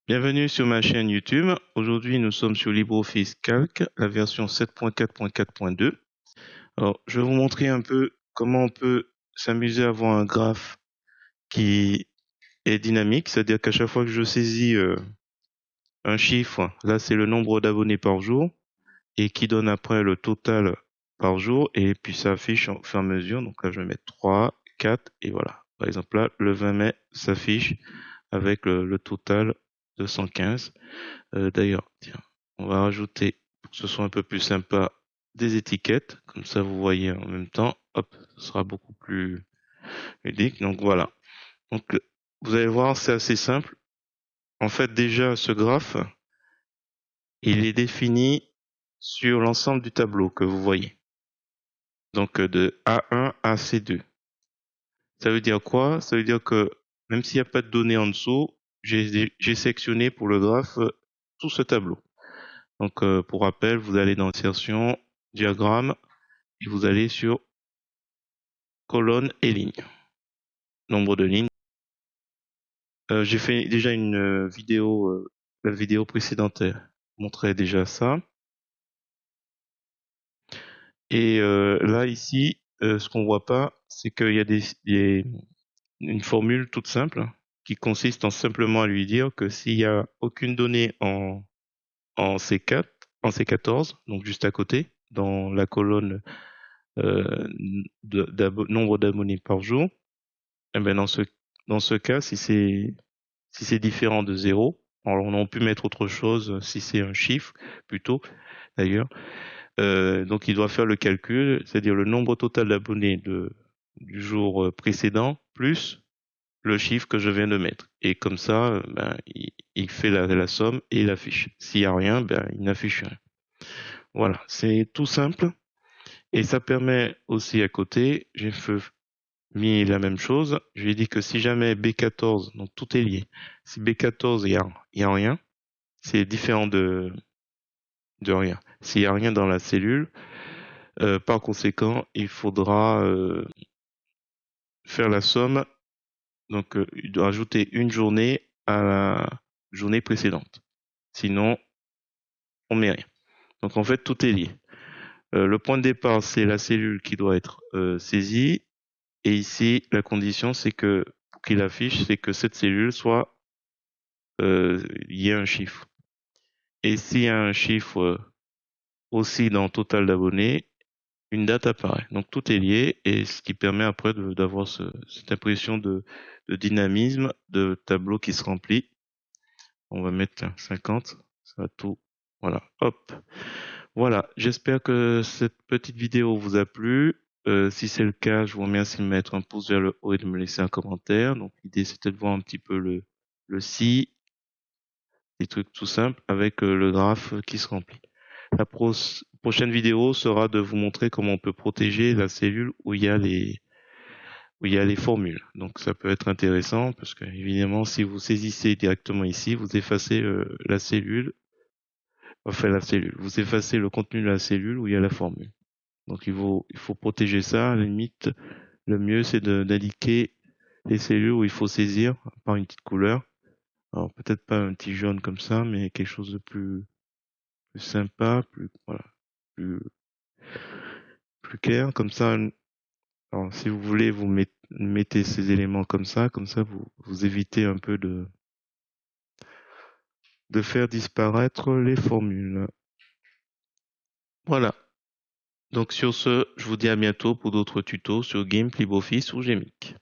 Bienvenue sur ma chaîne YouTube. Aujourd'hui, nous sommes sur LibreOffice Calc, la version 7.4.4.2. Alors, je vais vous montrer un peu comment on peut s'amuser à avoir un graphe qui est dynamique, c'est-à-dire qu'à chaque fois que je saisis un chiffre, là c'est le nombre d'abonnés par jour, et qui donne après le total par jour, et puis ça affiche au fur et à mesure. Donc là, je vais mettre 3, 4, et voilà. Par exemple, là, le 20 mai s'affiche avec le total de 115. D'ailleurs, tiens, on va rajouter, pour que ce soit un peu plus sympa, des étiquettes. Comme ça, vous voyez en même temps. Hop, ce sera beaucoup plus ludique. Donc voilà. Donc, vous allez voir, c'est assez simple. En fait, déjà, ce graphe, il est défini sur l'ensemble du tableau que vous voyez. Donc, de A1 à C2. Ça veut dire quoi? Ça veut dire que même s'il n'y a pas de données en dessous, j'ai sélectionné pour le graphe tout ce tableau. Donc, pour rappel, vous allez dans Insertion, Diagramme, et vous allez sur Colonne et Lignes. Nombre de lignes. J'ai fait déjà une vidéo, la vidéo précédente montrait déjà ça. Et là, ici, ce qu'on voit pas, c'est qu'il y a une formule toute simple qui consiste en simplement à lui dire que s'il y a aucune donnée en C4, en C14, donc juste à côté, dans la colonne nombre d'abonnés par jour, eh ben dans ce cas, si c'est différent de 0, alors on peut mettre autre chose si c'est un chiffre plutôt d'ailleurs. Donc il doit faire le calcul, c'est-à-dire le nombre total d'abonnés du jour précédent plus le chiffre que je viens de mettre. Et comme ça, ben, il fait la somme et il affiche. S'il n'y a rien, ben, il n'affiche rien. Voilà, c'est tout simple. Et ça permet aussi à côté, j'ai mis la même chose. Je lui ai dit que si jamais B14, donc tout est lié, si B14, il y a rien, c'est différent de rien. S'il n'y a rien dans la cellule, par conséquent, il faudra faire la somme. Donc, il doit ajouter une journée à la journée précédente. Sinon, on met rien. Donc, en fait, tout est lié. Le point de départ, c'est la cellule qui doit être saisie. Et ici, la condition, c'est que, pour qu'il affiche, c'est que cette cellule soit, il y ait un chiffre. Et s'il y a un chiffre aussi dans le total d'abonnés, une date apparaît. Donc tout est lié et ce qui permet après d'avoir cette impression de dynamisme, de tableau qui se remplit. On va mettre 50, ça va tout. Voilà, hop. Voilà, j'espère que cette petite vidéo vous a plu. Si c'est le cas, je vous remercie de mettre un pouce vers le haut et de me laisser un commentaire. Donc l'idée c'était de voir un petit peu le si, des trucs tout simples avec le graphe qui se remplit. La prochaine vidéo sera de vous montrer comment on peut protéger la cellule où il y a les formules. Donc ça peut être intéressant parce que évidemment si vous saisissez directement ici, vous effacez vous effacez le contenu de la cellule où il y a la formule. Donc il faut protéger ça. À la limite, le mieux c'est d'indiquer les cellules où il faut saisir par une petite couleur. Alors peut-être pas un petit jaune comme ça, mais quelque chose de plus sympa, plus plus clair. Comme ça, alors, si vous voulez, vous mettez ces éléments comme ça vous évitez un peu de faire disparaître les formules. Voilà. Donc sur ce, je vous dis à bientôt pour d'autres tutos sur GIMP, LibreOffice ou GMIC.